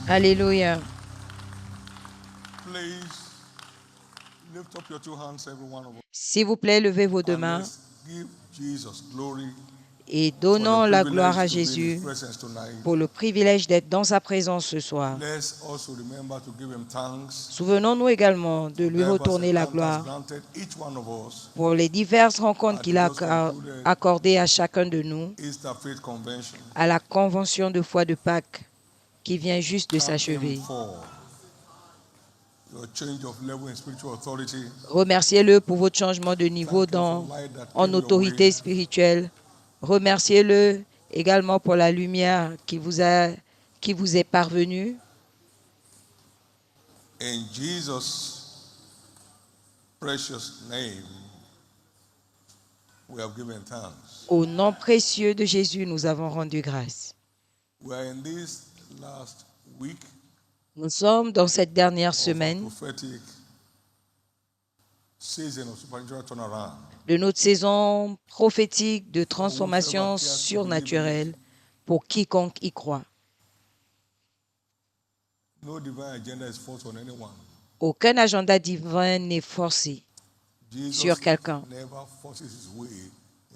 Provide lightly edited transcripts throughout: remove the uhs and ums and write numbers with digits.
Alléluia. Please lift up your two hands, every one of us, S'il vous plaît, levez vos deux and mains let's give Jesus glory et for donnons the la gloire à privilege to be in Jésus His presence tonight. pour le privilège d'être dans sa présence ce soir. Let's also remember to give Him thanks Souvenons-nous également de for lui diverse retourner la encounters gloire granted each one of us pour les diverses rencontres at qu'il the a just concluded accordées à chacun de nous Easter Faith Convention. à la convention de foi de Pâques qui vient juste de Thank Him s'achever. for your change of level in spiritual authority. Remerciez-le pour votre changement de niveau Thank Him for light that en came your autorité way. spirituelle. Remerciez-le également pour la lumière qui vous est parvenue. In Jesus' precious name, we have given thanks. Au nom précieux de Jésus, nous avons rendu grâce. We are in this last week Nous sommes dans cette dernière of a semaine prophetic season of supernatural turnaround. de notre saison prophétique de For transformation whosoever cares to surnaturelle pour quiconque y croit. No divine agenda is forced on anyone. Aucun agenda divin n'est forcé Jesus sur quelqu'un. never forces his way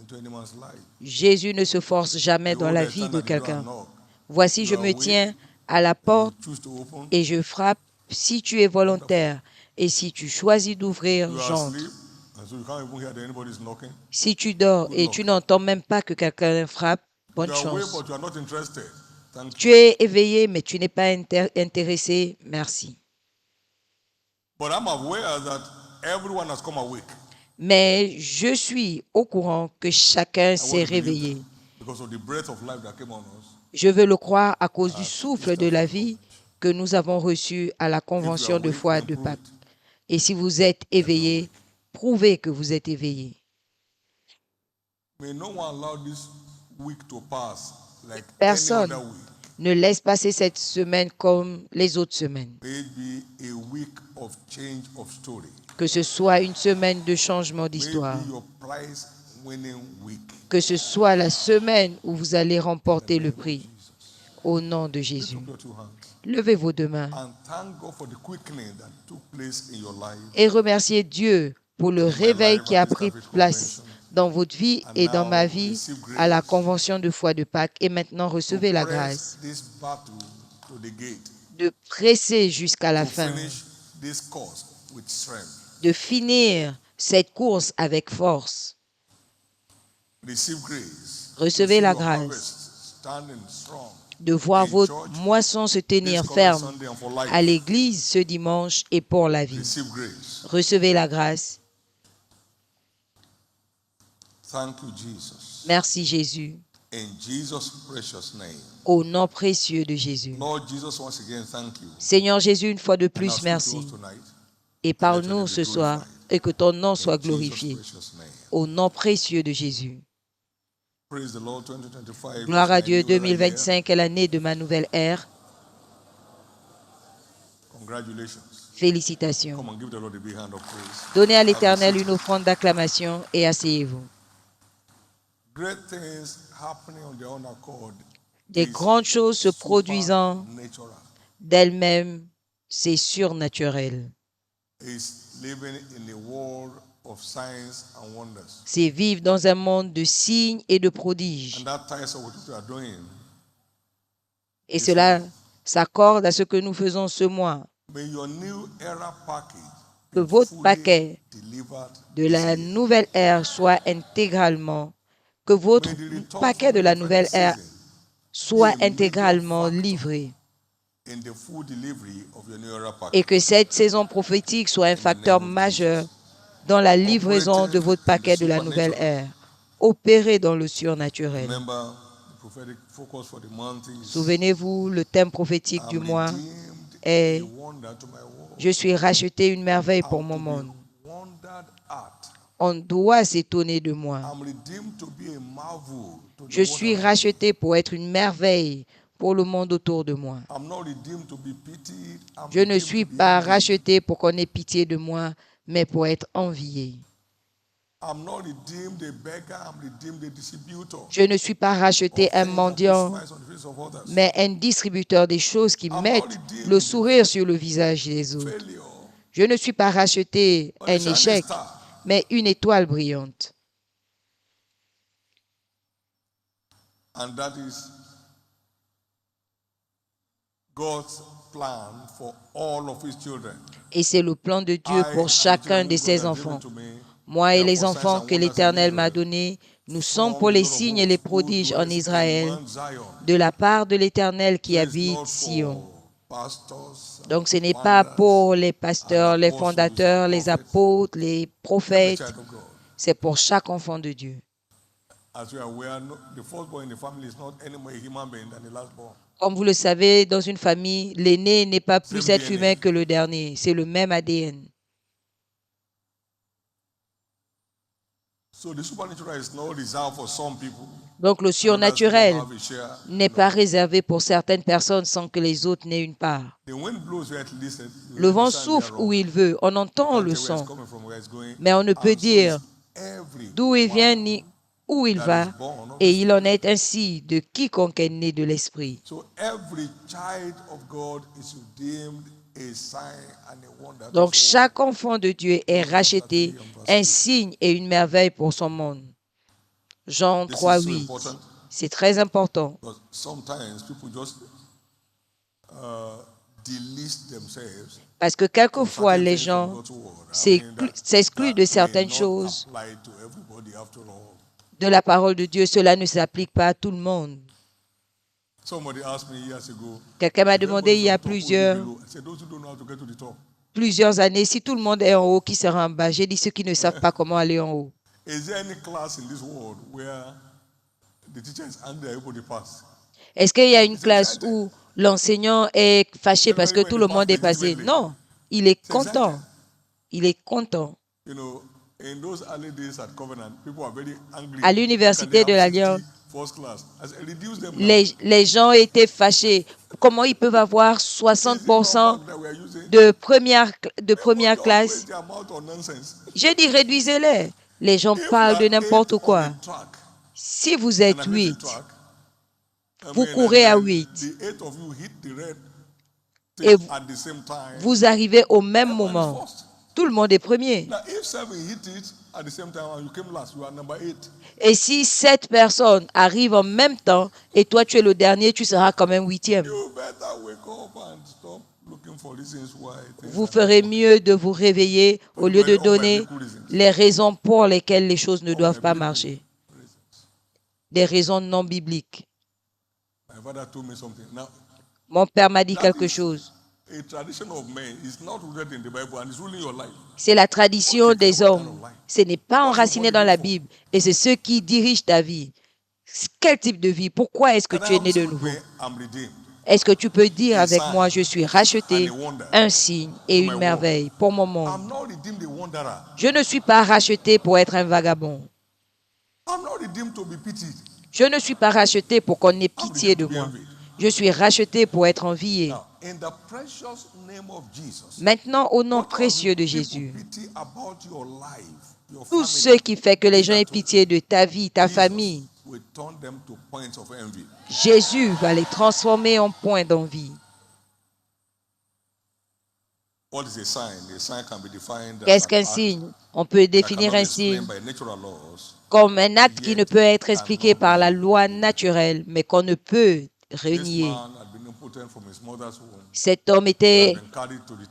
into anyone's life. Jésus ne se force jamais dans Behold, la I vie stand de at the door and quelqu'un. knock. Voici, You je are me awake, tiens à la and porte you choose to open. et je frappe. Si tu es volontaire et si tu choisis d'ouvrir, You are j'entre. asleep, and so you can't even hear that anybody's knocking. Si tu dors Good et luck. tu n'entends même pas que quelqu'un frappe, bonne You are awake, chance. but you are not interested. Thank Tu you. es éveillé, mais tu n'es pas intéressé. Merci. But I'm aware that everyone has come awake. Mais je suis au courant que chacun I s'est want to believe réveillé. that because of the breath of life that came on us. Je veux le croire à cause du At souffle Easter de la Faith vie Convention. que nous avons reçu à la If you convention are de awake, foi then de prove Pâques. it. Et si vous êtes éveillé, prouvez que vous êtes éveillé. May no one allow this week to pass like any Personne other week. ne laisse passer cette semaine comme les autres semaines. May it be a week of change of story. Que ce soit une semaine de changement May it d'histoire. be your prize winning week. Que ce soit la semaine où vous allez In the remporter le name of prix. Jesus. Au nom de Lift Jésus. up your two hands Levez vos deux mains and thank God for the quickening that took place in your life. et remerciez Dieu pour le In my réveil life qui at a Easter pris Faith place Convention. dans votre vie And et dans now ma vie receive à la grace convention de foi de Pâques. Et maintenant, to recevez la press grâce this battle to the gate, de presser jusqu'à la to fin, finish this course with strength. de finir cette course avec force. Receive grace. Recevez to see la your grâce harvest standing strong de voir in votre church moisson se this tenir coming ferme Sunday and for life. à l'église ce dimanche et pour la vie. Receive grace. Recevez la grâce. Thank you, Jesus. Merci Jésus. In Jesus' precious name. Au nom précieux de Jésus. Lord Jesus, once again, thank you. Seigneur Jésus, une fois de And now plus, speak to merci. us tonight. Et And let your parle-nous name be ce soir glorified. et que ton nom In soit Jesus' glorifié. precious name. Au nom précieux de Jésus. Praise the Lord. 2025 Gloire is à my Dieu, new era year. 2025 est l'année de ma nouvelle ère. Congratulations. Félicitations. Come on, give the Lord a big hand of praise. Donnez à Have a l'Éternel seat. une offrande d'acclamation et asseyez-vous. Great things happening on their own accord. Des is grandes choses se produisant supernatural. d'elles-mêmes, c'est surnaturel. Is living in a world of signs and wonders. C'est vivre dans un monde de signes et de prodiges. And that ties up with what you are doing. Et cela s'accorde à ce que nous faisons ce mois. May your new era package Que be votre fully paquet delivered de this la year. nouvelle ère soit intégralement, que votre May the return paquet from de the la prophetic nouvelle ère season soit be a major intégralement factor livré in the full delivery of your new era et package. que cette saison prophétique soit un In the facteur name of majeur Jesus. dans la livraison de Operating votre in the paquet de la nouvelle supernatural. ère. Opérez dans le surnaturel. Remember, the prophetic focus for the month is Souvenez-vous, le thème prophétique du I'm mois redeemed est a wonder to my world. Je suis racheté une merveille pour I'm mon to be monde. wondered at. On doit s'étonner de moi. I'm redeemed to be a marvel to the Je world suis around me. racheté pour être une merveille pour le monde autour de moi. I'm not redeemed to be pitied. I'm Je ne redeemed suis to be pas envied. racheté pour qu'on ait pitié de moi, mais pour être envié. I'm not redeemed a beggar, I'm redeemed a distributor. Je ne suis pas racheté un Of mendiant, things that put smiles on the face of others. mais un distributeur des choses qui mettent le sourire sur le visage des autres. Failure. Je ne suis pas racheté But a un shining échec, star. mais une étoile brillante. And that is God's plan for all of his children. Et c'est le plan de Dieu pour chacun de ses enfants. Moi et les enfants que l'Éternel m'a donnés, nous sommes pour les signes et les prodiges en Israël, de la part de l'Éternel qui habite Sion. Donc ce n'est pas pour les pasteurs, les fondateurs, les apôtres, les prophètes, c'est pour chaque enfant de Dieu. Comme vous le savez, dans une famille, l'aîné n'est pas plus être humain que le dernier. C'est le même ADN. Donc le surnaturel n'est pas réservé pour certaines personnes sans que les autres n'aient une part. Le vent souffle où il veut, on entend le son, mais on ne peut dire d'où il vient ni où il va, et il en est ainsi de quiconque est né de l'Esprit. Donc chaque enfant de Dieu est racheté, un signe et une merveille pour son monde. Jean 3:8. C'est très important. Parce que quelquefois les gens s'excluent de certaines choses de la parole de Dieu. Cela ne s'applique pas à tout le monde. Quelqu'un m'a demandé il y a plusieurs années, si tout le monde est en haut, qui sera en bas? J'ai dit ceux qui ne savent pas comment aller en haut. Est-ce qu'il y a une classe où l'enseignant est fâché parce que tout le monde est passé? Non, il est content. Il est content. À l'université de l'Alliance, les gens étaient fâchés. Comment ils peuvent avoir 60% de première classe? J'ai dit, réduisez-les. Les gens parlent de n'importe quoi. Si vous êtes 8, vous courez à 8. Et vous arrivez au même moment. Tout le monde est premier. Et si 7 personnes arrivent en même temps et toi tu es le dernier, tu seras quand même 8e. Vous ferez mieux de vous réveiller au lieu de donner les raisons pour lesquelles les choses ne doivent pas marcher. Des raisons non bibliques. Mon père m'a dit quelque chose. C'est la tradition des hommes. Ce n'est pas enraciné dans la Bible. Et c'est ce qui dirige ta vie. Quel type de vie? Pourquoi est-ce que tu es né de nouveau? Est-ce que tu peux dire avec moi, je suis racheté, un signe et une merveille pour mon monde? Je ne suis pas racheté pour être un vagabond. Je ne suis pas racheté pour qu'on ait pitié de moi. Je suis racheté pour être envié. Maintenant, au nom précieux de Jésus, tout ce qui fait que les gens aient pitié de ta vie, ta famille, Jésus va les transformer en points d'envie. Qu'est-ce qu'un signe? On peut définir un signe comme un acte qui ne peut être expliqué par la loi naturelle, mais qu'on ne peut renier. Cet homme était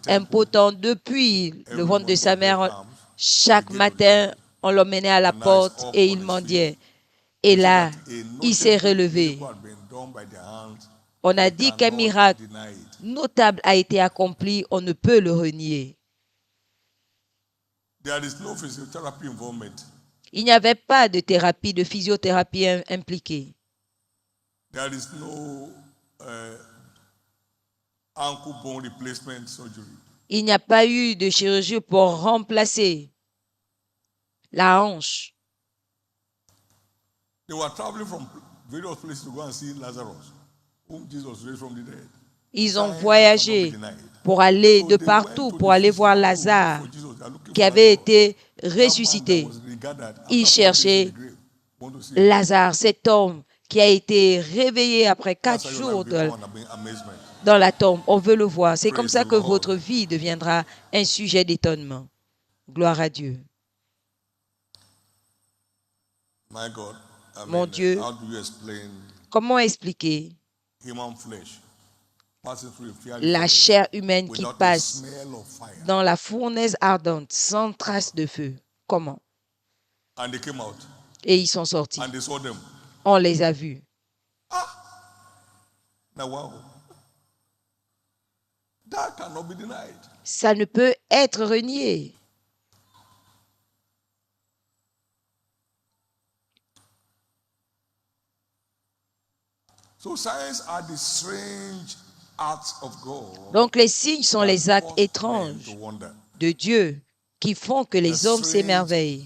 impotent depuis le ventre de sa mère. Chaque matin, on l'emmenait à la porte et il mendiait. Et là, il s'est relevé. On a dit qu'un miracle notable a été accompli, on ne peut le renier. Il n'y avait pas de thérapie, de physiothérapie impliquée. Il n'y a pas eu de chirurgie pour remplacer la hanche. Ils ont voyagé pour aller de partout, pour aller voir Lazare qui avait été ressuscité. Il cherchait Lazare, cet homme qui a été réveillé après 4 jours dans la tombe. On veut le voir. C'est comme ça que votre vie deviendra un sujet d'étonnement. Gloire à Dieu. Mon Dieu, comment expliquer la chair humaine qui passe dans la fournaise ardente sans trace de feu? Comment? Et ils sont sortis. On les a vus. Ça ne peut être renié. Donc les signes sont les actes étranges de Dieu qui font que les hommes s'émerveillent.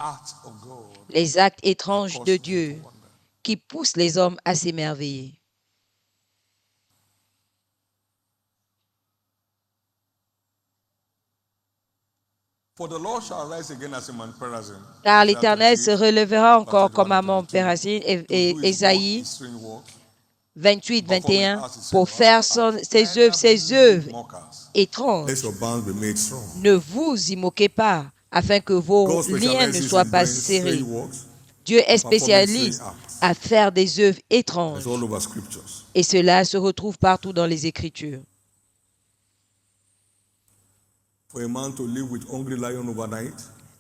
Les actes étranges de Dieu qui poussent les hommes à s'émerveiller. Car l'Éternel se relèvera encore comme à Mont Pérazim, et Ésaïe 28, 21, pour faire ses œuvres étranges. Ne vous y moquez pas, afin que vos liens ne soient pas serrés. Dieu est spécialiste à faire des œuvres étranges. Et cela se retrouve partout dans les Écritures.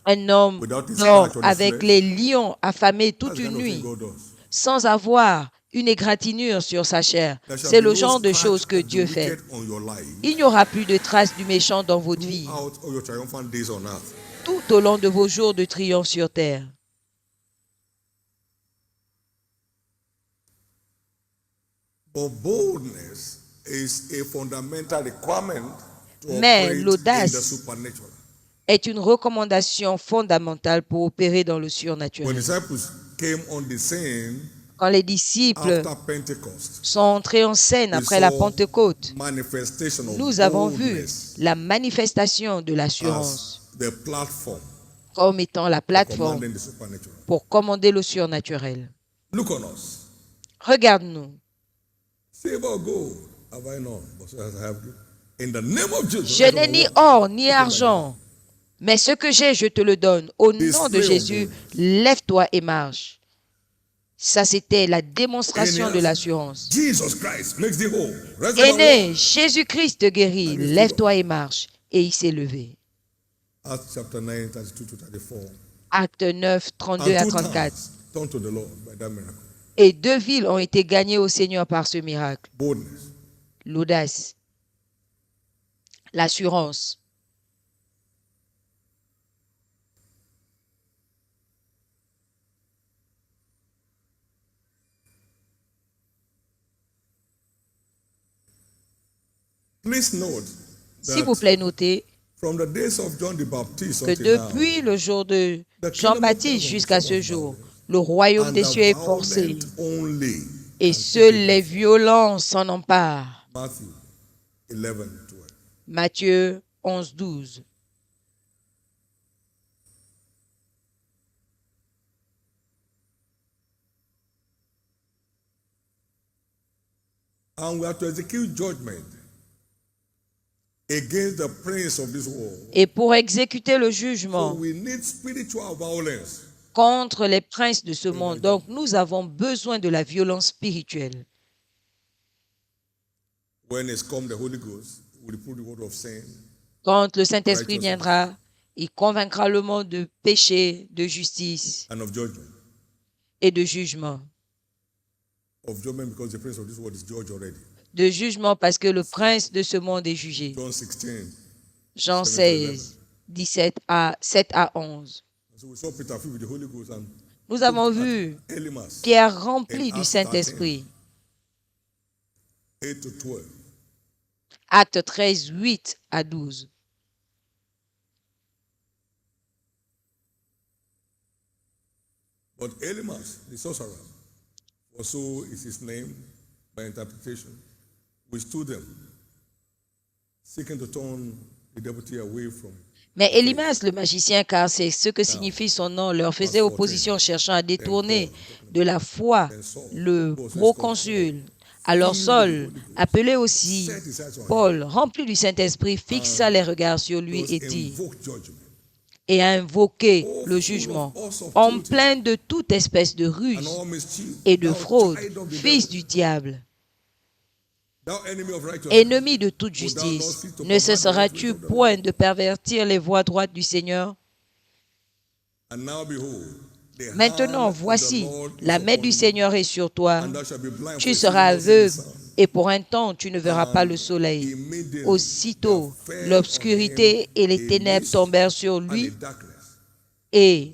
Un homme dort avec les lions affamés toute une nuit, sans avoir une égratignure sur sa chair. C'est le genre de choses que Dieu fait. Il n'y aura plus de traces du méchant dans votre vie, tout au long de vos jours de triomphe sur terre. Mais l'audace est une recommandation fondamentale pour opérer dans le surnaturel. Quand les disciples sont entrés en scène après la Pentecôte, nous avons vu la manifestation de l'assurance comme étant la plateforme pour commander le surnaturel. Regarde-nous. Je n'ai ni or ni argent, mais ce que j'ai, je te le donne. Au nom de Jésus, lève-toi et marche. Ça, c'était la démonstration de l'assurance. Aîné, Jésus-Christ te guérit. Lève-toi et marche. Et il s'est levé. Acte 9, 32 à 34. Et 2 villes ont été gagnées au Seigneur par ce miracle. L'audace, l'assurance. S'il vous plaît, notez que depuis le jour de Jean-Baptiste jusqu'à ce jour, le royaume des cieux est forcé et seuls les violents s'en emparent. Matthieu 11, 12. Et pour exécuter le jugement contre les princes de ce monde, donc nous avons besoin de la violence spirituelle. Quand le Saint-Esprit viendra, il convaincra le monde de péché, de justice et de jugement. De jugement parce que le prince de ce monde est jugé. Jean 16, 7 à 11. Nous avons vu Pierre rempli du Saint-Esprit. Acte 13, 8 à 12. But Elymas, the sorcerer, for so is his name by interpretation, withstood them, seeking to turn the deputy away from Mais Élimas, le magicien, car c'est ce que signifie son nom, leur faisait opposition, cherchant à détourner de la foi le proconsul. Alors Saul, appelé aussi Paul, rempli du Saint-Esprit, fixa les regards sur lui et dit, et a invoqué le jugement, en plein de toute espèce de ruse et de fraude, fils du diable. Ennemi de toute justice, ne cesseras-tu point de pervertir les voies droites du Seigneur? Maintenant, voici, la main du Seigneur est sur toi. Tu seras aveugle et pour un temps, tu ne verras pas le soleil. Aussitôt, l'obscurité et les ténèbres tombèrent sur lui et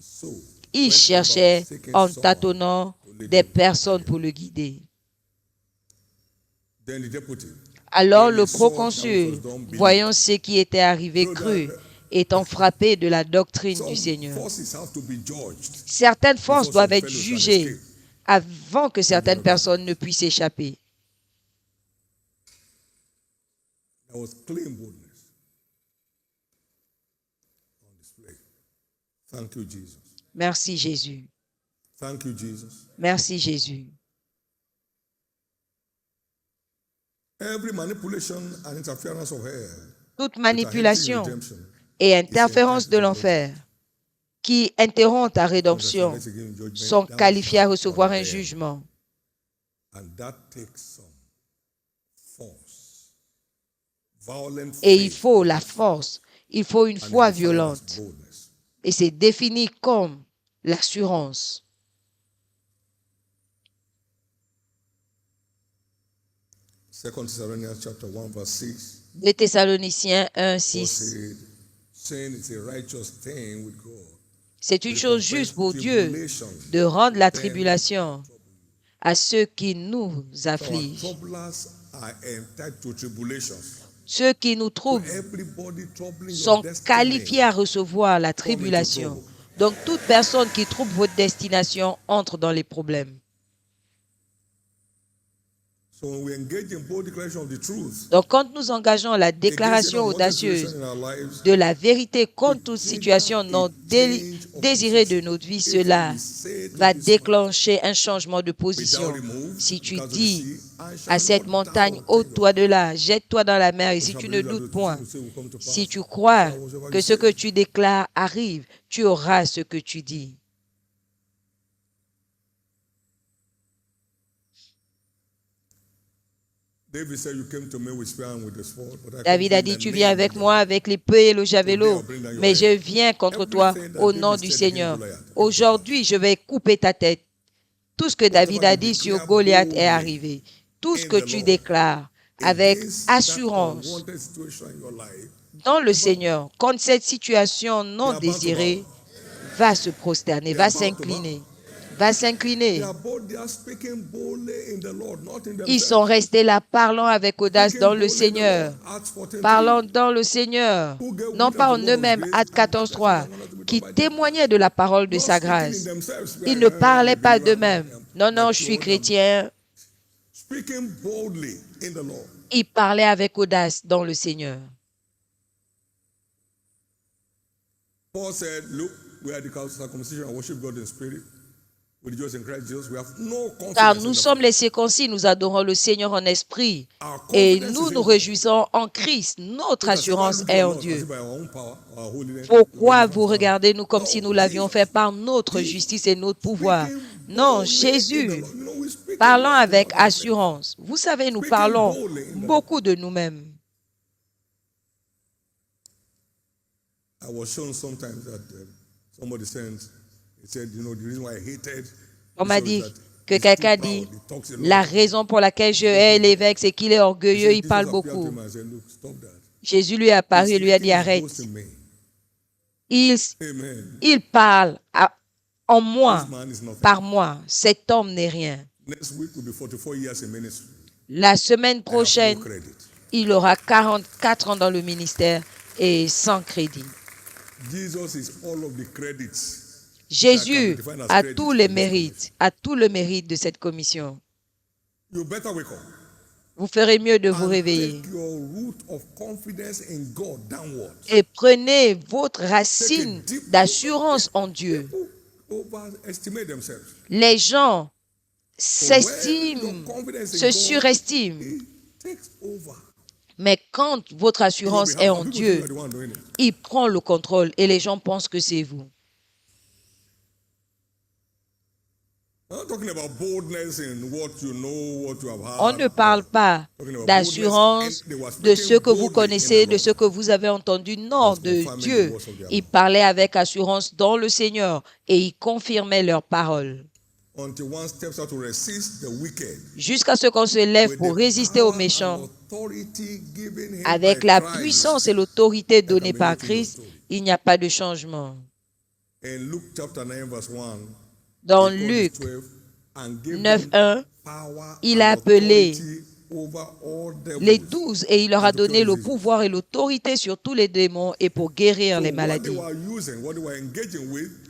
il cherchait en tâtonnant des personnes pour le guider. Alors le proconsul, voyant ce qui était arrivé, crut, étant frappé de la doctrine du Seigneur. Certaines forces doivent être jugées avant que certaines personnes ne puissent échapper. Merci Jésus. Merci Jésus. Toute manipulation et interférence de l'enfer qui interrompt ta rédemption sont qualifiées à recevoir un jugement. Et il faut la force, il faut une foi violente. Et c'est défini comme l'assurance. De Thessaloniciens 1, 6. C'est une chose juste pour Dieu de rendre la tribulation à ceux qui nous affligent. Ceux qui nous troublent sont qualifiés à recevoir la tribulation. Donc, toute personne qui trouble votre destination entre dans les problèmes. Donc, quand nous engageons la déclaration audacieuse de la vérité contre toute situation non désirée de notre vie, cela va déclencher un changement de position. Si tu dis à cette montagne, ôte-toi de là, jette-toi dans la mer, et si tu ne doutes point, si tu crois que ce que tu déclares arrive, tu auras ce que tu dis. David a dit, tu viens avec moi avec l'épée et le javelot, mais je viens contre toi au nom du Seigneur. Aujourd'hui, je vais couper ta tête. Tout ce que David a dit sur Goliath est arrivé. Tout ce que tu déclares avec assurance dans le Seigneur, contre cette situation non désirée, va se prosterner, va s'incliner. Va s'incliner. Ils sont restés là parlant avec audace dans le Seigneur. Parlant dans le Seigneur. Non pas en eux-mêmes, Actes 14:3, qui témoignaient de la parole de sa grâce. Ils ne parlaient pas d'eux-mêmes. Non, non, je suis chrétien. Ils parlaient avec audace dans le Seigneur. Paul said, look, we are the circumcision and worship God in spirit. Car nous sommes les circoncis, nous adorons le Seigneur en esprit et nous nous réjouissons en Christ. Notre assurance est en Dieu. Pourquoi vous regardez-nous comme si nous l'avions fait par notre justice et notre pouvoir? Non, Jésus, parlant avec assurance. Vous savez, nous parlons beaucoup de nous-mêmes. On m'a dit que quelqu'un dit, la raison pour laquelle je hais l'évêque, c'est qu'il est orgueilleux, il parle beaucoup. Jésus lui est apparu et lui a dit, arrête. Il parle en moi, par moi. Cet homme n'est rien. La semaine prochaine, il aura 44 ans dans le ministère et sans crédit. Jésus a tous les mérites, a tout le mérite de cette commission. vous ferez mieux de vous and réveiller. take your root of confidence in God downward. Et prenez votre racine d'assurance en Dieu. People overestimate themselves. Les gens When s'estiment, your confidence se in God, surestiment. it takes over. Mais quand votre assurance est en Dieu, il prend le contrôle et les gens pensent que c'est vous. On ne parle pas d'assurance de ce que vous connaissez, de ce que vous avez entendu. Non, de Dieu. Ils parlaient avec assurance dans le Seigneur et ils confirmaient leurs paroles. Jusqu'à ce qu'on se lève pour résister aux méchants, avec la puissance et l'autorité donnée par Christ, il n'y a pas de changement. Dans Luc 9:1, il a appelé les 12 et il leur a donné le pouvoir et l'autorité sur tous les démons et pour guérir les maladies.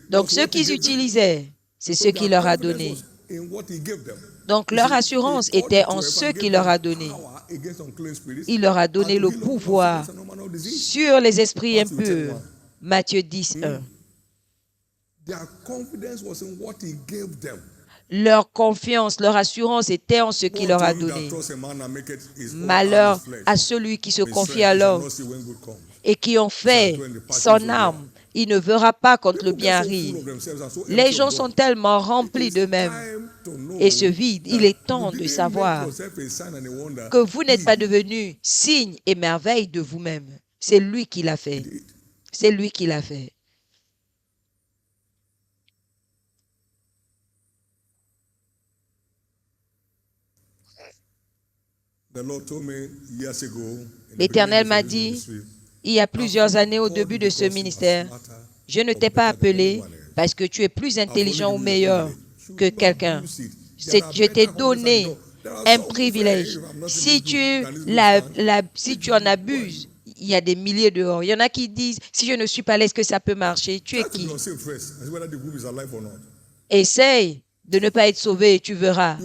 Donc ce qu'ils utilisaient, c'est ce qu'il leur a donné. Donc leur assurance était en ce qu'il leur a donné. Il leur a donné le pouvoir sur les esprits impurs. Matthieu 10:1. Leur confiance, leur assurance était en ce qu'il leur a donné. Malheur à celui qui se confie à l'homme et qui en fait son âme. Il ne verra pas quand le bien arrive. Les gens sont tellement remplis d'eux-mêmes et se vident. Il est temps de savoir que vous n'êtes pas devenus signe et merveille de vous-même. C'est lui qui l'a fait. C'est lui qui l'a fait. L'Éternel m'a dit, il y a plusieurs années au début de ce ministère, je ne t'ai pas appelé parce que tu es plus intelligent ou meilleur que quelqu'un. Je t'ai donné un privilège. Si tu en abuses, il y a des milliers dehors. Il y en a qui disent, si je ne suis pas là, est-ce que ça peut marcher? Tu es qui? Essaye de ne pas être sauvé et tu verras.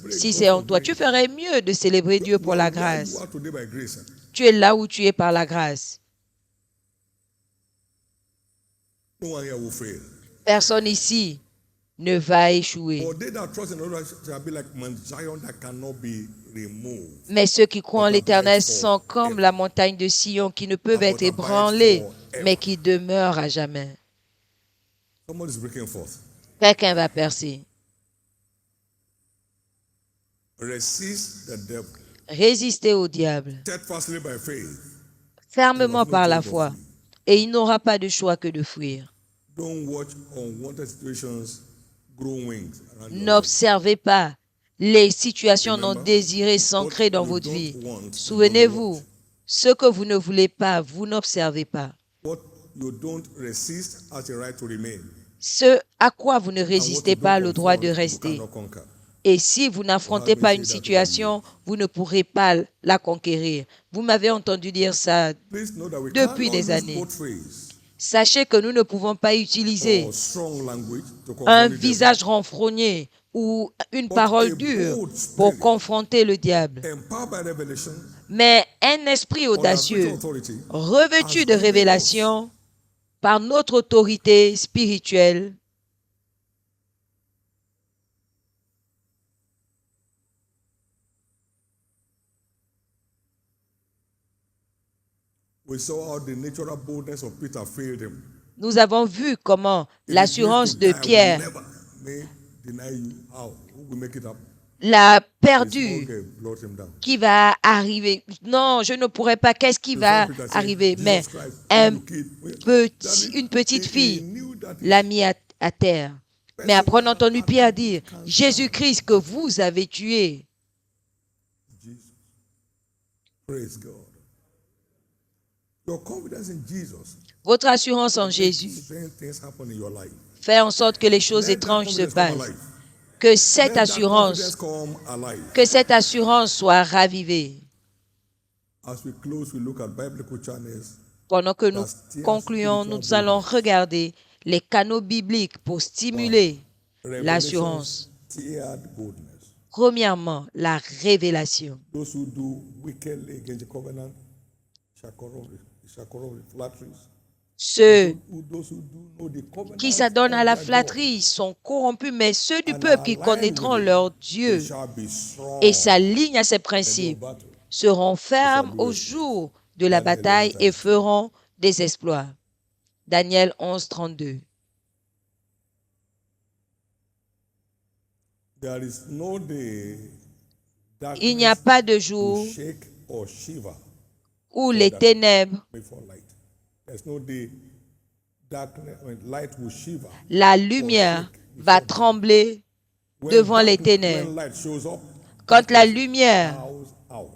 Si c'est en toi, tu ferais mieux de célébrer Dieu pour la grâce. Tu es là où tu es par la grâce. Personne ici ne va échouer. Mais ceux qui croient en l'Éternel sont comme la montagne de Sion qui ne peuvent être ébranlées, mais qui demeurent à jamais. Quelqu'un va percer. Résistez au diable fermement par la foi, et il n'aura pas de choix que de fuir. N'observez pas les situations non désirées s'ancrer dans votre vie. Souvenez-vous, ce que vous ne voulez pas, vous n'observez pas. Ce à quoi vous ne résistez pas le droit de rester. Et si vous n'affrontez pas une situation, vous ne pourrez pas la conquérir. Vous m'avez entendu dire ça depuis des années. Sachez que nous ne pouvons pas utiliser un visage renfrogné ou une parole dure pour confronter le diable. Mais un esprit audacieux, revêtu de révélation, par notre autorité spirituelle, nous avons vu comment l'assurance de Pierre l'a perdu. Qui va arriver? Non, je ne pourrai pas. Qu'est-ce qui va arriver? Mais une petite fille l'a mis à terre. Mais après, on a entendu Pierre dire, Jésus-Christ que vous avez tué. Votre assurance en Jésus fait en sorte que les choses étranges se passent. Que cette assurance soit ravivée. Pendant que nous concluons, nous allons regarder les canaux bibliques pour stimuler l'assurance. Premièrement, la révélation. Those who do wickedly against the covenant shall corrupt with flatteries. Ceux Those who do know the covenant qui s'adonnent à la of their God flatterie sont corrompus, mais ceux du and peuple are qui aligned connaîtront with it, leur they Dieu shall be strong et s'alignent à ses in the principes battle. seront fermes do au exploits. jour de la Daniel bataille 11, et 32. feront des exploits. Daniel 11, 32. There is no day Il n'y a darkness pas de will jour shake or shiver où for les that ténèbres, before light. There's no day darkness when light will shiver la or lumière shake va before trembler when devant les ténèbres. when light shows up, Quand la darkness lumière bows out.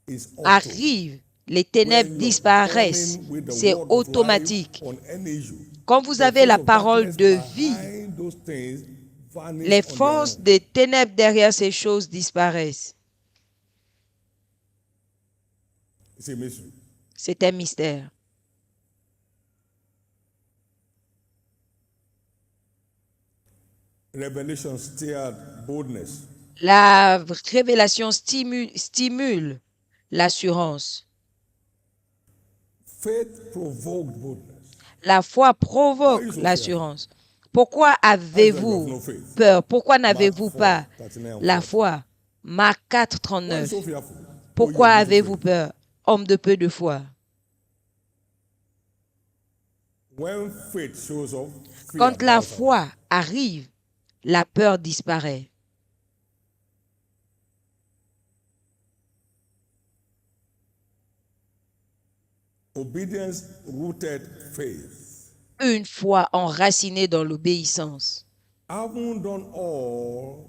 It's auto. arrive, les ténèbres When you're disparaissent. burning with the C'est word of life automatique. on any issue, Quand vous the avez la force of parole darkness de vie, behind those things vanish les on their forces own. des ténèbres derrière ces choses disparaissent. It's a mystery. C'est un mystère. Revelation stirred boldness. La révélation stimule l'assurance. Faith provoked boldness. La foi provoque Why are you so l'assurance. Pourquoi Why is that you have avez-vous no faith? peur? Pourquoi Mark n'avez-vous 4, pas 39 and la 40. foi? Marc 4, Why are you 39. so fearful? Pourquoi Oh, you of little avez-vous faith. peur, homme de peu de foi? When faith shows up, fear Quand la bows out. foi arrive, la peur disparaît. Obedience rooted faith. Une foi enracinée dans l'obéissance. Having done all,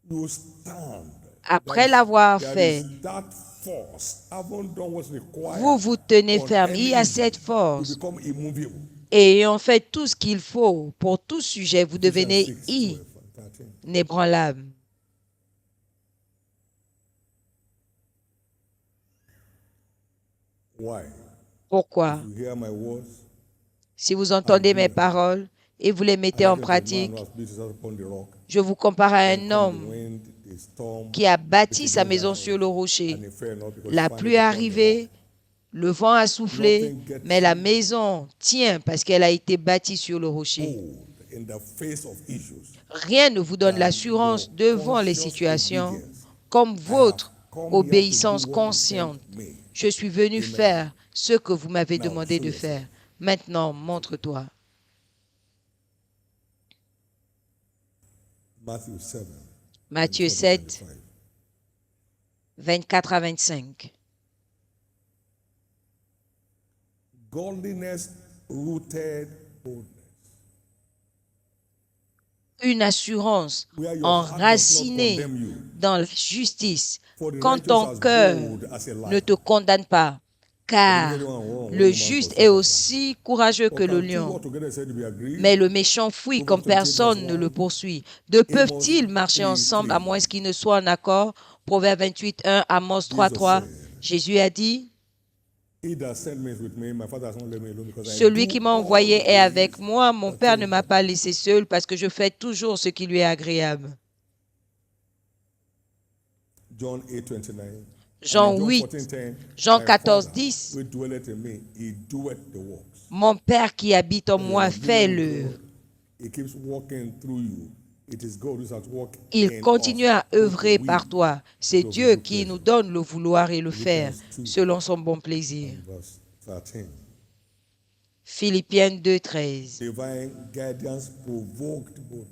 you stand. Après l'avoir There fait, is that force. Having done what's required vous vous tenez on ferme. any Il y a issue, cette you force. become immovable. Et ayant fait tout ce qu'il faut pour tout sujet, vous Ephesians devenez 6, 12 and 13. inébranlable. Why? Pourquoi? You hear my words? Si vous entendez mes paroles et vous les mettez en pratique, je vous compare à un homme qui a bâti sa maison sur le rocher. La pluie est arrivée, le vent a soufflé, mais la maison tient parce qu'elle a été bâtie sur le rocher. Rien ne vous donne l'assurance devant les situations comme votre obéissance consciente. Je suis venu faire ce que vous m'avez demandé de faire. Maintenant, montre-toi. Matthieu 7, 24 à 25. Godliness rooted boldness. Une assurance Where your heart does not enracinée condemn you. dans la justice, For the quand righteous ton as cœur bold as a lion. ne te condamne pas, car le juste est aussi courageux que le lion. Mais le méchant fuit comme personne ne le poursuit. De peuvent-ils marcher ensemble à moins qu'ils ne soient en accord? Proverbe 28, 1, Amos 3, 3. Jésus a dit, celui qui m'a envoyé est avec moi. Mon Père ne m'a pas laissé seul parce que je fais toujours ce qui lui est agréable. Jean 8, Jean 14, 10. Mon Père qui habite en moi fait l'œuvre. Il continue à œuvrer par toi. C'est Dieu qui nous donne le vouloir et le faire selon son bon plaisir. Philippiens 2, 13. Divine guidance provoked boldness.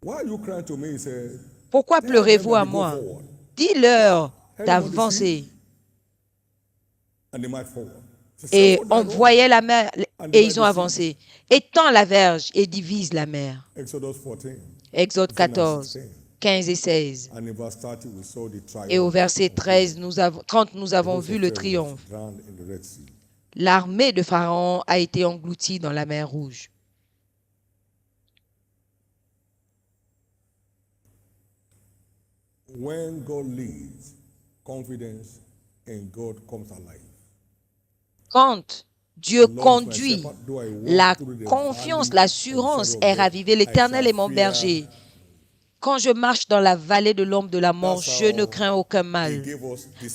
Why are you crying to me? He said, Pourquoi tell them pleurez-vous that à they go moi? forward. Dis-leur Everybody d'avancer. And they march forward. He said, Et "Send on forth thy voyait rod." la mer et ils ont avancé. Étends la verge et divise la mer. Exodus 14. Exode 14, 15 et 16. And in verse 30, we saw the triumph. Et au verset 13, 30, nous avons The host vu of le Pharaoh was triomphe. drowned in the Red Sea. L'armée de Pharaon a été engloutie dans la mer Rouge. When God leads, confidence in God comes alive. Quand Dieu conduit. La confiance, l'assurance est ravivée. L'Éternel est mon berger. Quand je marche dans la vallée de l'ombre de la mort, je ne crains aucun mal.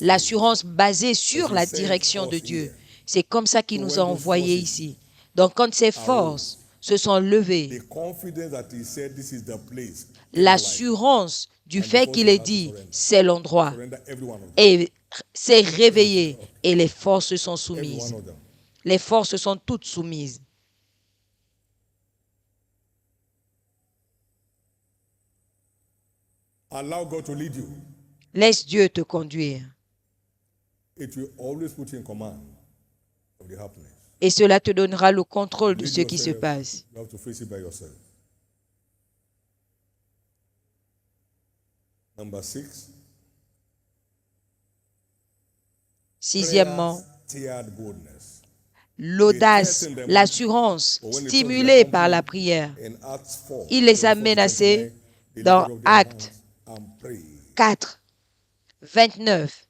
L'assurance basée sur la direction de Dieu. C'est comme ça qu'il nous a envoyés ici. Donc, quand ces forces se sont levées, l'assurance du fait qu'il ait dit, c'est l'endroit, et s'est réveillée, et les forces se sont soumises. Les forces sont toutes soumises. Allow God to lead you. Laisse Dieu te conduire. It will always put you in command of the happenings. Et cela te donnera le contrôle de ce qui se passe. You have to face it by yourself. Number 6. Sixièmement, l'audace, l'assurance stimulée par la prière. Il les a menacés dans Actes 4, 29.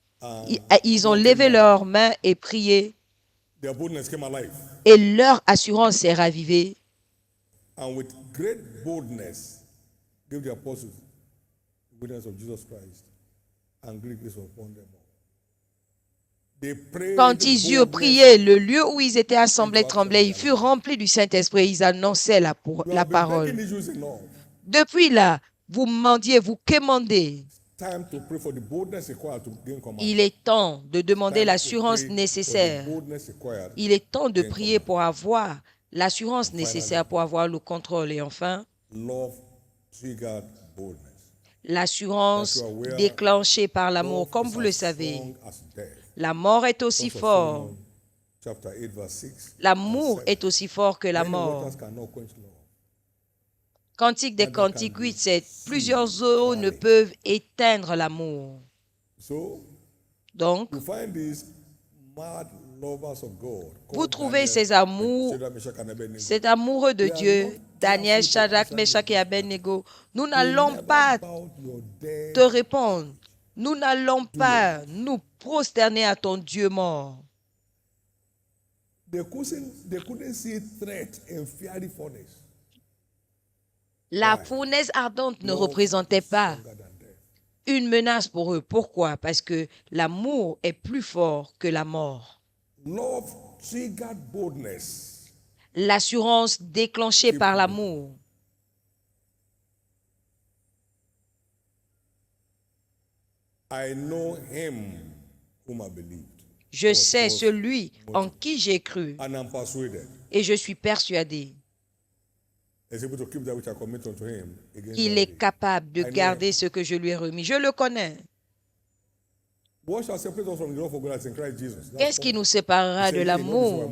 Ils ont levé leurs mains et prié. Et leur assurance s'est ravivée. And with great boldness, give the apostles the witness of Jesus Christ, and great grace upon them all. Quand ils eurent prié, le lieu où ils étaient assemblés tremblait. Ils furent remplis du Saint-Esprit. Ils annonçaient la parole. Depuis là, vous mendiez, vous quémandez. Il est temps de demander l'assurance nécessaire. Il est temps de prier pour avoir l'assurance nécessaire pour avoir le contrôle. Et enfin, l'assurance déclenchée par l'amour. Comme vous le savez, la mort est aussi forte. L'amour est aussi fort que la mort. Cantique des Cantiques 8, 7. Plusieurs eaux ne peuvent éteindre l'amour. Donc, vous trouvez ces amoureux de Dieu, Daniel, Shadrach, Meshach et Abednego. Nous n'allons pas te répondre. Nous n'allons pas nous prosterner à ton Dieu mort. La fournaise ardente ne représentait pas une menace pour eux. Pourquoi? Parce que l'amour est plus fort que la mort. L'assurance déclenchée par l'amour. Je sais celui en qui j'ai cru et je suis persuadé qu'il est capable de garder ce que je lui ai remis. Je le connais. Qu'est-ce qui nous séparera de l'amour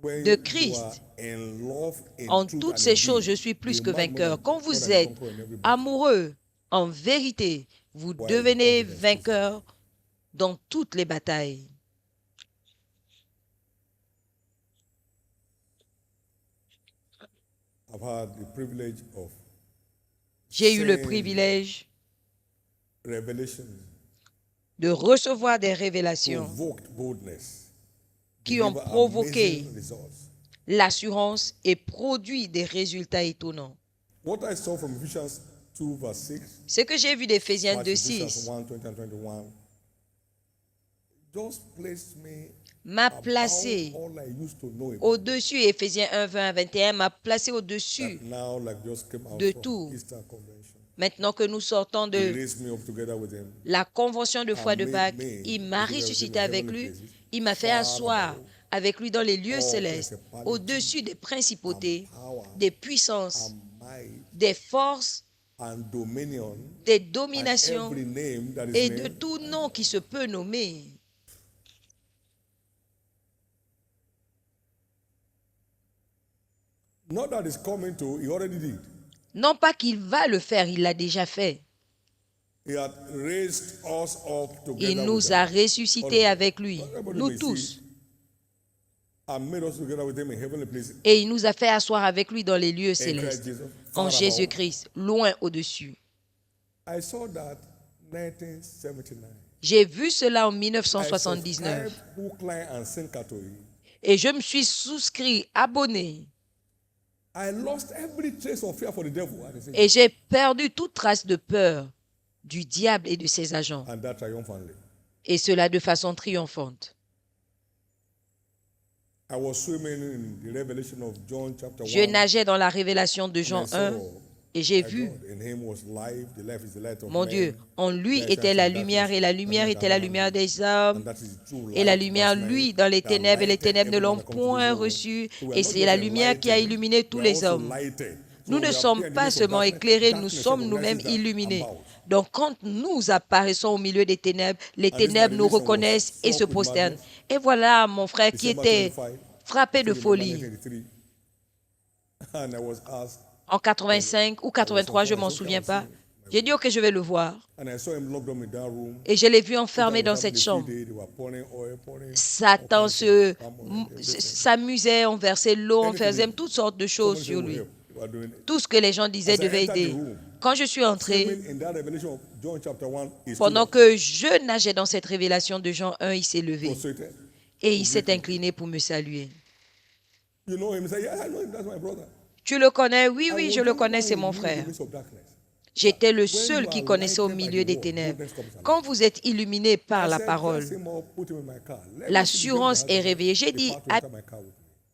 de Christ? En toutes ces choses, je suis plus que vainqueur. Quand vous êtes amoureux, en vérité, vous devenez vainqueur dans toutes les batailles. J'ai eu le privilège de recevoir des révélations qui ont provoqué l'assurance et produit des résultats étonnants. Ce que j'ai vu d'Éphésiens 2:6 m'a placé au-dessus, Éphésiens 1:20-21 m'a placé au-dessus de tout. Maintenant que nous sortons de la convention de foi de Pâques, il m'a ressuscité avec lui, il m'a fait asseoir avec lui dans les lieux célestes, au-dessus des principautés, des puissances, des forces, des dominations et de tout nom qui se peut nommer. Non pas qu'il va le faire, il l'a déjà fait. Il nous a ressuscités avec lui, nous tous. Et il nous a fait asseoir avec lui dans les lieux célestes, en Jésus-Christ, loin au-dessus. J'ai vu cela en 1979. Et je me suis souscrit, abonné. I lost every trace of fear for the devil at the same Et time. j'ai perdu toute trace de peur du diable et de ses agents. And that triumphantly. Et cela de façon triomphante. I was swimming in the revelation of John chapter 1. Je nageais dans la révélation de Jean 1 et j'ai vu, mon Dieu, en lui était la lumière et la lumière était la lumière des hommes et la lumière, lui, dans les ténèbres et les ténèbres ne l'ont point reçu et c'est la lumière qui a illuminé tous les hommes. Nous ne sommes pas seulement éclairés, nous sommes nous-mêmes illuminés. Donc quand nous apparaissons au milieu des ténèbres, les ténèbres nous reconnaissent et se prosternent. Et voilà mon frère qui était frappé de folie. En 85 ou 83, je ne m'en souviens pas. J'ai dit, ok, je vais le voir. Et je l'ai vu enfermé dans cette chambre. Satan s'amusait, on versait l'eau, on faisait toutes sortes de choses sur lui. Tout ce que les gens disaient devait aider. Quand je suis entré, pendant que je nageais dans cette révélation de Jean 1, il s'est levé et il s'est incliné pour me saluer. Tu le connais? Oui, oui, je le connais, c'est mon frère. J'étais le seul qui connaissait au milieu des ténèbres. Quand vous êtes illuminé par la parole, l'assurance est réveillée. J'ai dit,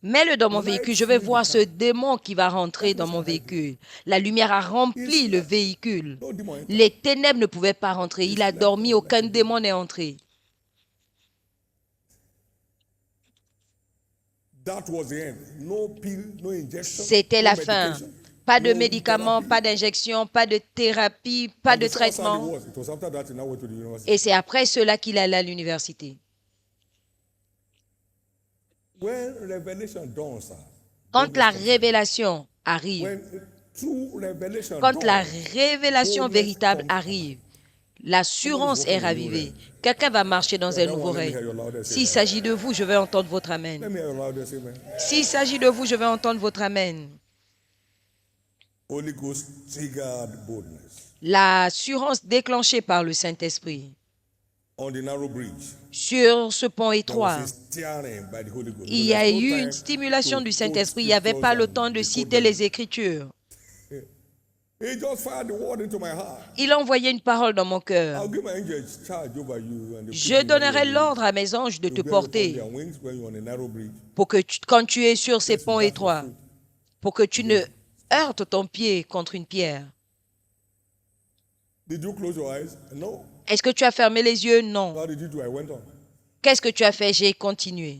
mets-le dans mon véhicule, je vais voir ce démon qui va rentrer dans mon véhicule. La lumière a rempli le véhicule. Les ténèbres ne pouvaient pas rentrer. Il a dormi, aucun démon n'est entré. C'était la fin. Pas de médicaments, pas d'injection, pas de thérapie, pas de traitement. Et c'est après cela qu'il allait à l'université. Quand la révélation arrive, quand la révélation véritable arrive, l'assurance est ravivée. Quelqu'un va marcher dans un nouveau règne. S'il s'agit de vous, je vais entendre votre amen. S'il s'agit de vous, je vais entendre votre amen. L'assurance déclenchée par le Saint-Esprit. Sur ce pont étroit, il y a eu une stimulation du Saint-Esprit. Il n'y avait pas le temps de citer les Écritures. Il a envoyé une parole dans mon cœur. Je donnerai l'ordre à mes anges de te porter pour que quand tu es sur ces ponts étroits, pour que tu ne heurtes ton pied contre une pierre. Est-ce que tu as fermé les yeux? Non. Qu'est-ce que tu as fait? J'ai continué.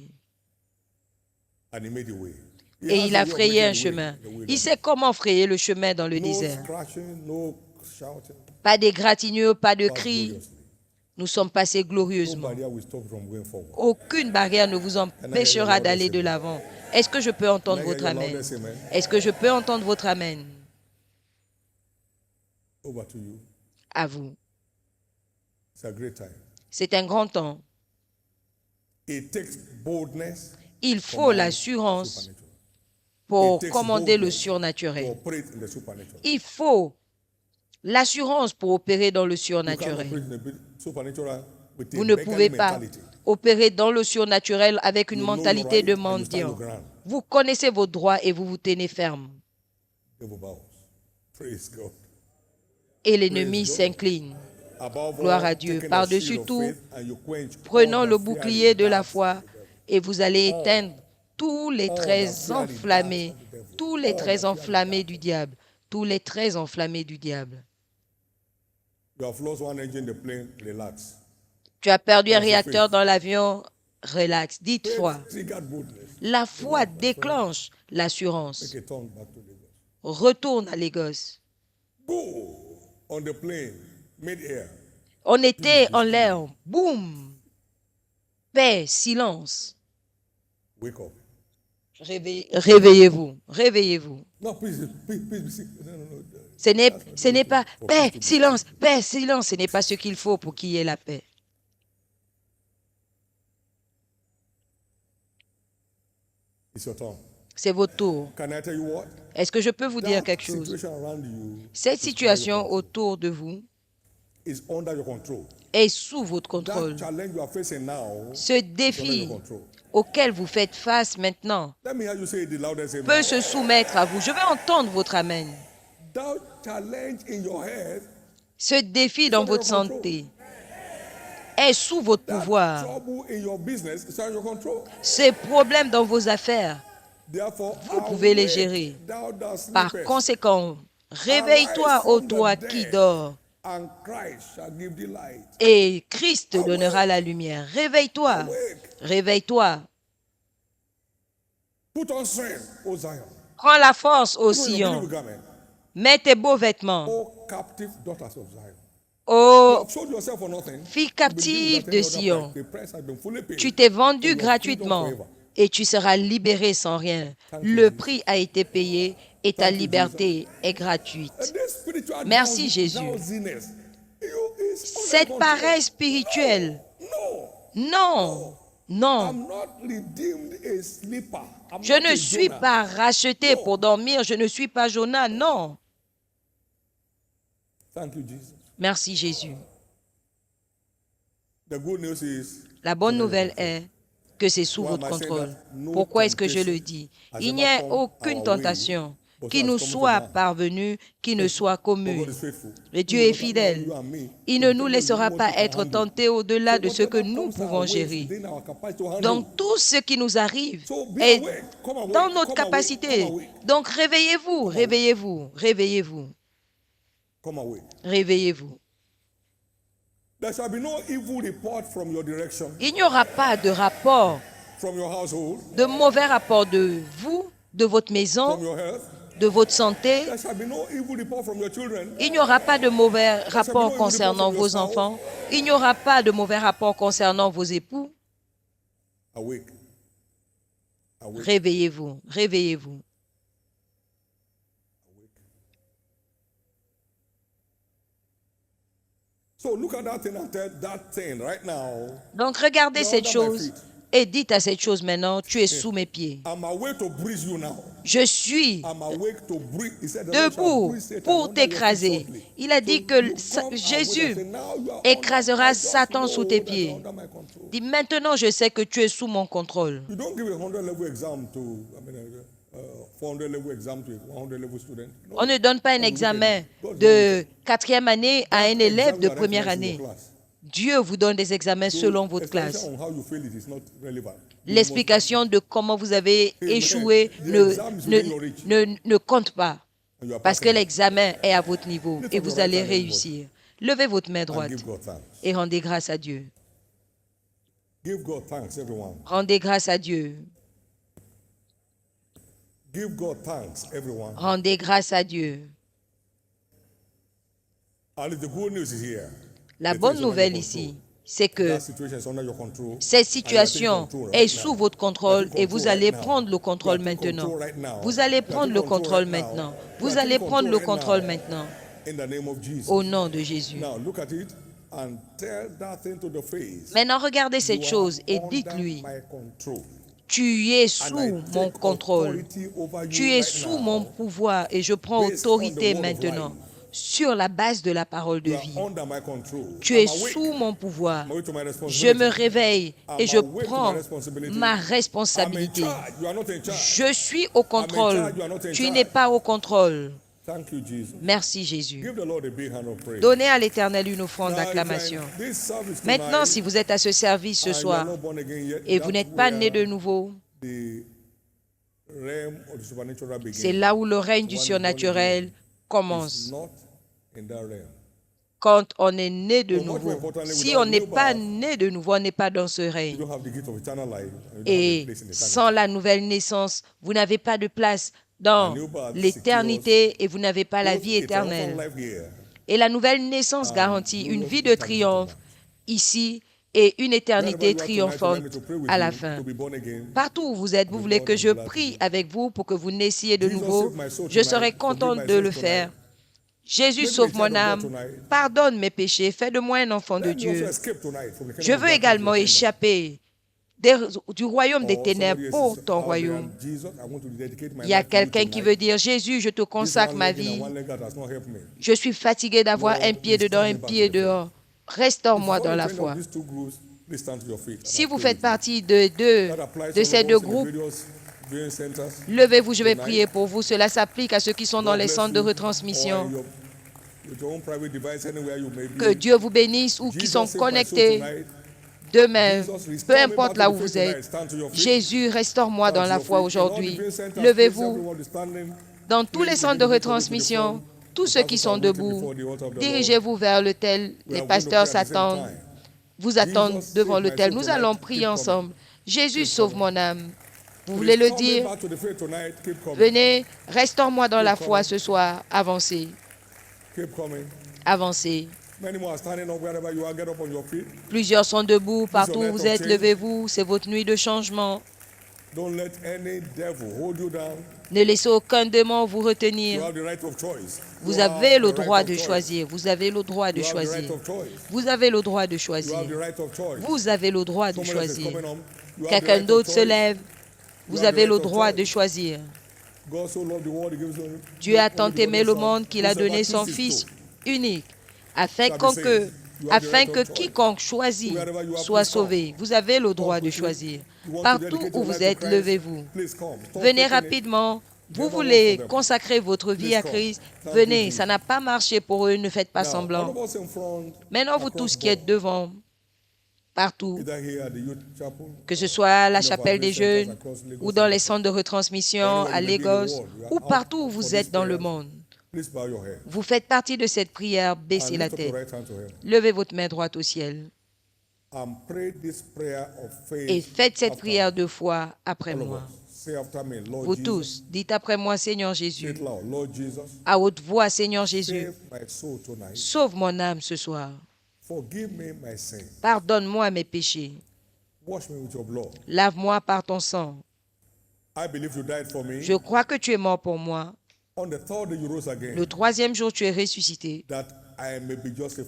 Et il a frayé un chemin. Il sait comment frayer le chemin dans le désert. Pas d'égratignure, pas de cris. Nous sommes passés glorieusement. Aucune barrière ne vous empêchera d'aller de l'avant. Est-ce que je peux entendre votre amen? Est-ce que je peux entendre votre amen? À vous. C'est un grand temps. Il faut l'assurance pour commander le surnaturel. Il faut l'assurance pour opérer dans le surnaturel. Vous ne pouvez pas opérer dans le surnaturel avec une mentalité de mendiant. Vous connaissez vos droits et vous vous tenez ferme. Et l'ennemi s'incline. Gloire à Dieu. Par-dessus tout, prenons le bouclier de la foi et vous allez éteindre tous les traits enflammés, tous les traits enflammés du diable, tous les traits enflammés du diable. Tu as perdu un réacteur dans l'avion, relax, dites foi. La foi déclenche l'assurance. Retourne à Lagos. On était en l'air, boum, paix, silence. Réveillez-vous, réveillez-vous. Ce n'est pas paix, silence, ce n'est pas ce qu'il faut pour qu'il y ait la paix. C'est votre tour. Est-ce que je peux vous dire quelque chose? Cette situation autour de vous est sous votre contrôle. Ce défi auquel vous faites face maintenant Let me hear you say it the loudest amen. peut se soumettre à vous. Je veux entendre votre amen. That challenge in your head, Ce défi dans votre santé est sous votre that pouvoir. trouble in your business is under your control. Ces problèmes dans vos affaires, Therefore, vous pouvez les gérer. thou that Par sleepest, conséquent, réveille-toi, ô toi qui dors, and Christ shall give thee light. et Christ te donnera la lumière. Réveille-toi, Awake. réveille-toi. Put on strength, O Zion. Prends la force, ô Put on your Sion. beautiful garment, Mets tes beaux vêtements. O captive daughters of Zion. You Ô have sold yourself for nothing. fille You believe captive that de any other Sion, price, the price has been fully paid tu t'es for vendu your gratuitement freedom forever. et tu seras libéré sans rien. Thank you, Le Jesus. prix a été payé et ta Thank you, liberté est gratuite. And this spiritual Merci, Jésus. drowsiness, is Cette under paresse control. spirituelle, No, non, non. I'm not redeemed a sleeper. I'm Je not ne a suis Jonah. pas racheté Non. pour dormir. Je ne suis pas Jonas. Non. Thank you, Jesus. Merci Jésus. The good news is, La bonne nouvelle est que c'est sous Why votre am I saying contrôle. that? No Pourquoi est-ce que je le temptation dis? has Il ever n'y a come aucune our tentation way, qui but nous has come soit to man. parvenue, qui ne soit for commune. God is faithful. Le Dieu He est will not allow fidèle. you and me Il to ne be nous tempted laissera beyond pas what we can être handle. tentés au-delà So de ce que whatever nous comes our pouvons way is gérer. within our capacity to handle. Donc tout ce qui nous arrive So be est awake. Come awake. dans notre Come awake. capacité. Come awake. Donc réveillez-vous, awake. réveillez-vous, réveillez-vous, Come awake. réveillez-vous. There shall be no evil report from your direction, Il n'y aura pas de rapport, from your household, de mauvais rapport de vous, de votre maison, from your health. de votre santé. There shall be no evil report from your children. Il n'y aura pas de mauvais no rapport evil concernant report from your vos spouse. enfants. Il n'y aura pas de mauvais rapport concernant vos époux. Awake. Awake. Réveillez-vous, réveillez-vous. So look at that thing and tell that thing right now. Donc regardez You're cette under my chose feet. et dites à cette chose maintenant, tu es sous mes pieds. I'm awake to breeze you now. Je suis I'm awake to breathe. He said, the Lord shall debout breathe Satan pour under your feet t'écraser. shortly. Il a dit So que you come awake Jésus and say, now you are écrasera under- I just Satan know sous tes that pieds. you're under my control. Dis maintenant, je sais que tu es sous mon contrôle. You don't give a 100 level exam to, 400 level exam to a 100 level student. No. On ne donne pas un examen de 4e année à un élève de première année. Dieu vous donne des examens selon votre classe. On how you fail it is not relevant. L'explication de comment vous avez échoué ne compte pas. And you are Parce que passing l'examen est à votre niveau et vous allez réussir. Levez votre main and droite give God thanks. et rendez grâce à Dieu. Give God thanks, everyone. Rendez grâce à Dieu. Give God thanks, everyone. Rendez grâce à Dieu. And the good news is here. La The bonne thing is under nouvelle your ici, control. c'est que That situation is under your control. cette And you are situation taking control est right sous now. votre contrôle You are taking et vous control allez right now. prendre le contrôle You are taking maintenant. control right now. Vous allez You are prendre taking le control contrôle right now. maintenant. You are Vous taking allez prendre le control contrôle right now. maintenant. In the name of Jesus. Au nom de Jésus. Now look at it and tell that thing to the face. Maintenant, regardez cette You are chose et under dites-lui, my control. tu es And I sous mon take contrôle. authority over you Tu es right sous now. mon pouvoir et je prends Based on the autorité word of maintenant life. sur la base de la parole de You are vie. under my control. Tu es I'm awake. sous mon pouvoir. I'm awake to my Je responsibility. me réveille et I'm je awake to my prends responsibility. ma I'm in responsabilité. charge. You are not in charge. Je suis au contrôle. charge, you are not in Tu charge. n'es pas au contrôle. Thank you, Jesus. Merci Jésus. Give the Lord a big hand of praise. Donnez à l'Éternel une offrande Now, if d'acclamation. you're in this service Maintenant, tonight, si vous êtes à ce service ce and you are soir not born again yet, et vous that's n'êtes pas né de where nouveau, the realm of the supernatural begins. c'est là où le règne du One surnaturel It's commence. not in that realm. Quand on est né de But much more nouveau. importantly, Si without on n'est new pas birth, né de nouveau, on n'est pas dans ce You règne. don't have the gift of eternal life. And you don't have a Et place in eternity. sans la nouvelle naissance, vous n'avez pas de place dans A new birth l'éternité et vous n'avez pas la Both vie eternal éternelle. life here Et la nouvelle naissance garantit une vie de triomphe ici et une éternité triomphante à la fin. Partout où vous êtes, vous voulez que je prie avec vous pour que vous naissiez de nouveau. Je serai contente de le faire. Jésus, sauve mon âme, pardonne mes péchés, fais de moi un enfant de Dieu. Je veux également échapper du royaume des ténèbres pour ton royaume. Il y a quelqu'un qui veut dire, Jésus, je te consacre ma vie. Je suis fatigué d'avoir un pied dedans, un pied dehors. Restaure-moi dans la foi. Please stand to your feet. Si vous faites partie de ces deux groupes, Viewing centers. levez-vous, je vais prier pour vous. Cela s'applique à ceux qui sont dans les centres de retransmission. With your own private device, anywhere you may be. Que Dieu vous bénisse ou qui sont connectés demain, peu importe là où vous êtes. Jésus, restaure-moi dans la foi aujourd'hui. Levez-vous dans tous les centres de retransmission, tous ceux qui sont debout. Dirigez-vous vers l'autel. Les pasteurs s'attendent, vous attendent devant l'autel. Nous allons prier ensemble. Jésus, sauve mon âme. Vous voulez le dire? Venez, restaure-moi dans la foi ce soir. Avancez. Avancez. Plusieurs sont debout. Partout où vous êtes, levez-vous. C'est votre nuit de changement. Ne laissez aucun démon vous retenir. Vous avez le droit de choisir. Vous avez le droit de choisir. Vous avez le droit de choisir. Vous avez le droit de choisir. Quelqu'un d'autre se lève. Vous avez le droit de choisir. Dieu a tant aimé le monde qu'il a donné son Fils unique, afin que quiconque choisit soit sauvé. Vous avez le droit de choisir. Partout où vous êtes, levez-vous. Venez rapidement. Vous voulez consacrer votre vie à Christ? Venez, ça n'a pas marché pour eux, ne faites pas semblant. Maintenant, vous tous qui êtes devant, partout, que ce soit à la chapelle des jeunes ou dans les centres de retransmission à Lagos ou partout où vous êtes dans le monde. Vous faites partie de cette prière, baissez la tête. Levez votre main droite au ciel. Et faites cette prière de foi après moi. Vous tous, dites après moi, Seigneur Jésus. À haute voix, Seigneur Jésus. Sauve mon âme ce soir. Pardonne-moi mes péchés. Lave-moi par ton sang. Je crois que tu es mort pour moi. Le troisième jour, tu es ressuscité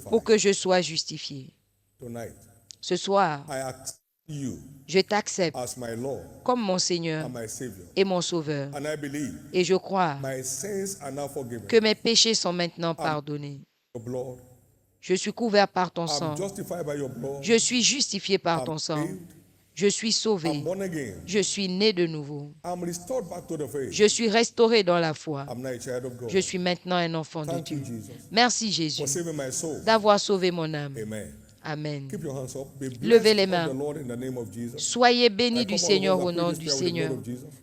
pour que je sois justifié. Ce soir, je t'accepte comme mon Seigneur et mon Sauveur. Et je crois que mes péchés sont maintenant pardonnés. Je suis couvert par ton sang. Je suis justifié par ton sang. Je suis sauvé. Je suis né de nouveau. Je suis restauré dans la foi. Je suis maintenant un enfant de Dieu. Merci Jésus d'avoir sauvé mon âme. Amen. Levez les mains. Soyez bénis du Seigneur au nom du Seigneur.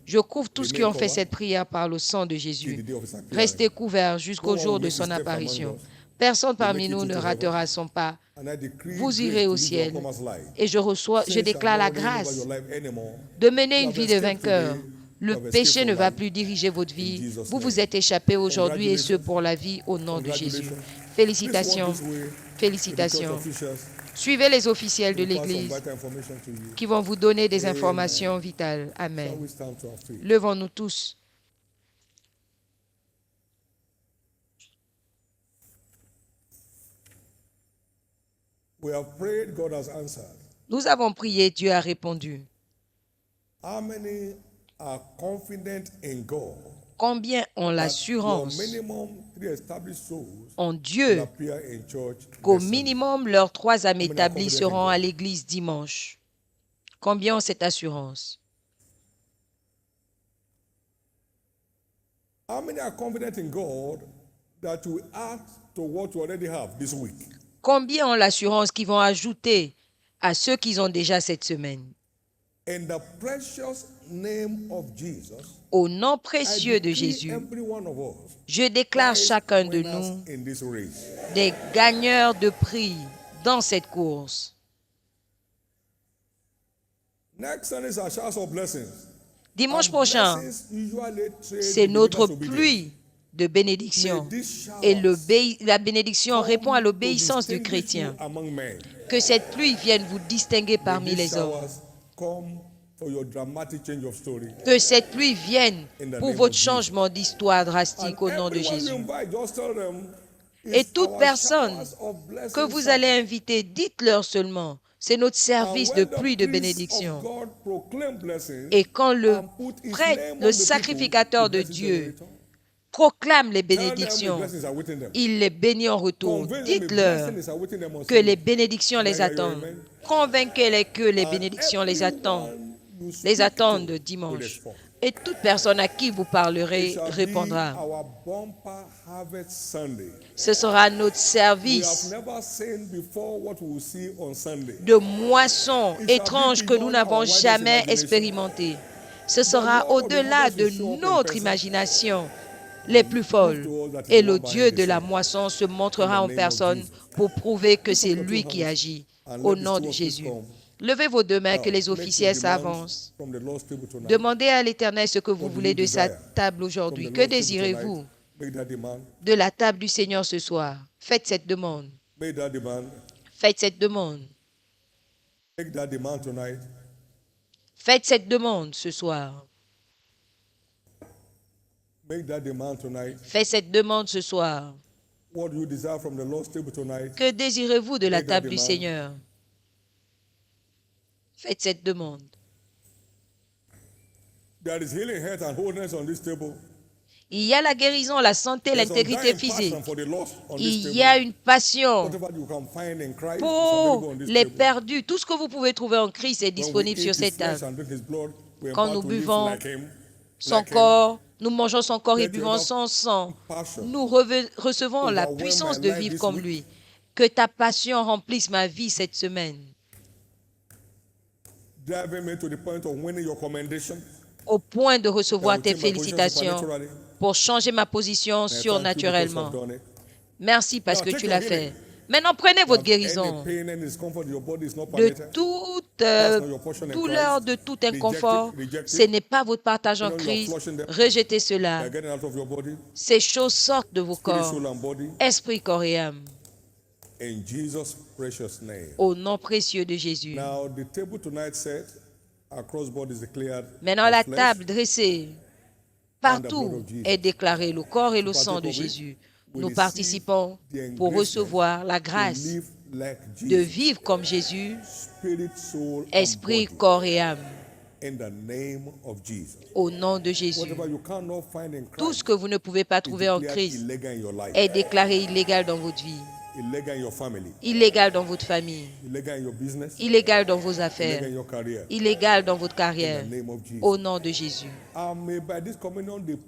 Je couvre tous ceux qui ont fait cette prière par le sang de Jésus. Restez couverts jusqu'au jour de son apparition. Personne parmi nous ne ratera son pas. Vous irez au ciel. Et je déclare la grâce de mener une vie de vainqueur. Le péché ne va plus diriger votre vie. Vous vous êtes échappé aujourd'hui et ce pour la vie au nom de Jésus. Félicitations. Félicitations. Suivez les officiels de l'Église qui vont vous donner des informations vitales. Amen. Levons-nous tous. Nous avons prié, Dieu a répondu. Combien ont l'assurance en Dieu qu'au minimum leurs 3 âmes établies seront à l'église dimanche? Combien ont cette assurance? Combien ont l'assurance qu'ils vont ajouter à ceux qu'ils ont déjà cette semaine? Au nom précieux de Jésus, je déclare chacun de nous des gagneurs de prix dans cette course. Dimanche prochain, c'est notre pluie de bénédiction. Et la bénédiction répond à l'obéissance du chrétien. Que cette pluie vienne vous distinguer parmi les hommes. Que cette pluie vienne pour votre changement d'histoire drastique au nom de Jésus. Et toute personne que vous allez inviter, dites-leur seulement, c'est notre service de pluie de bénédiction. Et quand le sacrificateur de Dieu proclament les Tell them the bénédictions. blessings are waiting them. Il les bénit en retour. Convince them the Dites-leur blessings are waiting them on que les Sunday. bénédictions les Can I hear your attendent. amen? Convainquez-les que les And bénédictions les attendent. everyone you Les speak attendent to will dimanche. respond. Et toute personne à qui vous It parlerez shall be répondra. our bumper harvest Sunday. Ce sera notre We have service never seen before what we will see on Sunday. de moissons étranges que nous n'avons jamais expérimentées. Ce sera au-delà de notre imagination les plus folles. Et le Dieu de la moisson se montrera en personne pour prouver que c'est lui qui agit. Au nom de Jésus. Levez vos deux mains, que les officiers s'avancent. Demandez à l'Éternel ce que vous voulez de sa table aujourd'hui. Que désirez-vous de la table du Seigneur ce soir? Faites cette demande. Faites cette demande. Faites cette demande ce soir. Faites cette demande ce soir. Que désirez-vous de la table du Seigneur? Faites cette demande. Il y a la guérison, la santé, l'intégrité physique. Il y a une passion pour les perdus. Tout ce que vous pouvez trouver en Christ est disponible sur cette table. Quand nous buvons son corps, nous mangeons son corps et buvons son sang, nous recevons la puissance de vivre comme lui. Que ta passion remplisse ma vie cette semaine. Au point de recevoir tes félicitations pour changer ma position surnaturellement. Merci parce que tu l'as fait. Maintenant, prenez votre guérison. De toute douleur, de tout inconfort, ce n'est pas votre partage en Christ. Rejetez cela. Ces choses sortent de vos corps, esprit, corps et âme. Au nom précieux de Jésus. Maintenant, la table dressée partout est déclarée le corps et le sang de Jésus. Nous participons pour recevoir la grâce de vivre comme Jésus, esprit, corps et âme. Au nom de Jésus. Tout ce que vous ne pouvez pas trouver en Christ est déclaré illégal dans votre vie. Illégal dans votre famille. Illégal dans vos affaires. Illégal dans votre carrière. Au nom de Jésus.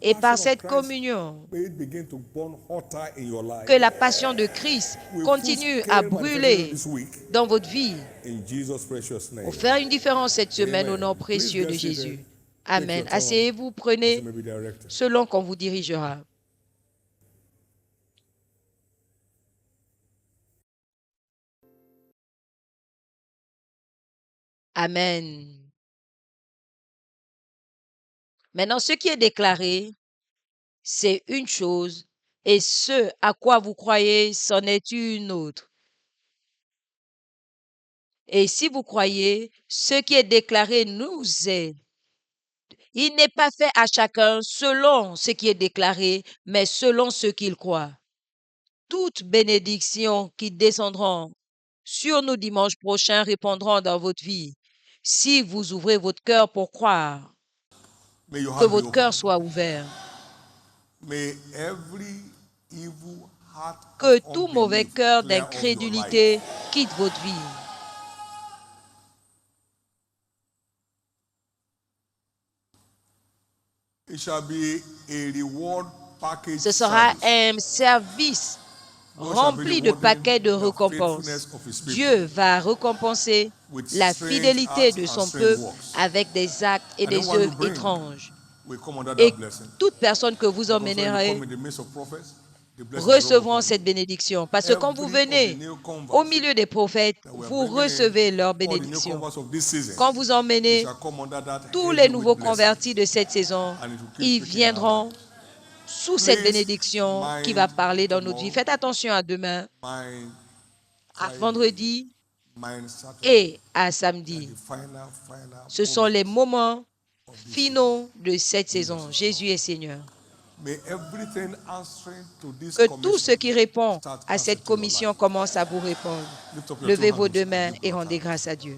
Et par cette communion, que la passion de Christ continue à brûler dans votre vie pour faire une différence cette semaine au nom précieux de Jésus. Amen. Asseyez-vous, prenez selon qu'on vous dirigera. Amen. Maintenant, ce qui est déclaré, c'est une chose, et ce à quoi vous croyez, c'en est une autre. Et si vous croyez, ce qui est déclaré nous est. Il n'est pas fait à chacun selon ce qui est déclaré, mais selon ce qu'il croit. Toutes bénédictions qui descendront sur nous dimanche prochain répondront dans votre vie. Si vous ouvrez votre cœur pour croire, que votre cœur soit ouvert. Que tout mauvais cœur d'incrédulité quitte votre vie. Ce sera un service rempli de paquets de récompenses. Dieu va récompenser la fidélité de son peuple avec des actes et des œuvres étranges. Et toute personne que vous emmènerez recevront cette bénédiction. Parce que quand vous venez au milieu des prophètes, vous recevez leur bénédiction. Quand vous emmenez tous les nouveaux convertis de cette saison, ils viendront sous cette bénédiction qui va parler dans notre vie. Faites attention à demain, à vendredi et à samedi. Ce sont les moments finaux de cette saison. Jésus est Seigneur. Que tout ce qui répond à cette commission commence à vous répondre. Levez vos deux mains et rendez grâce à Dieu.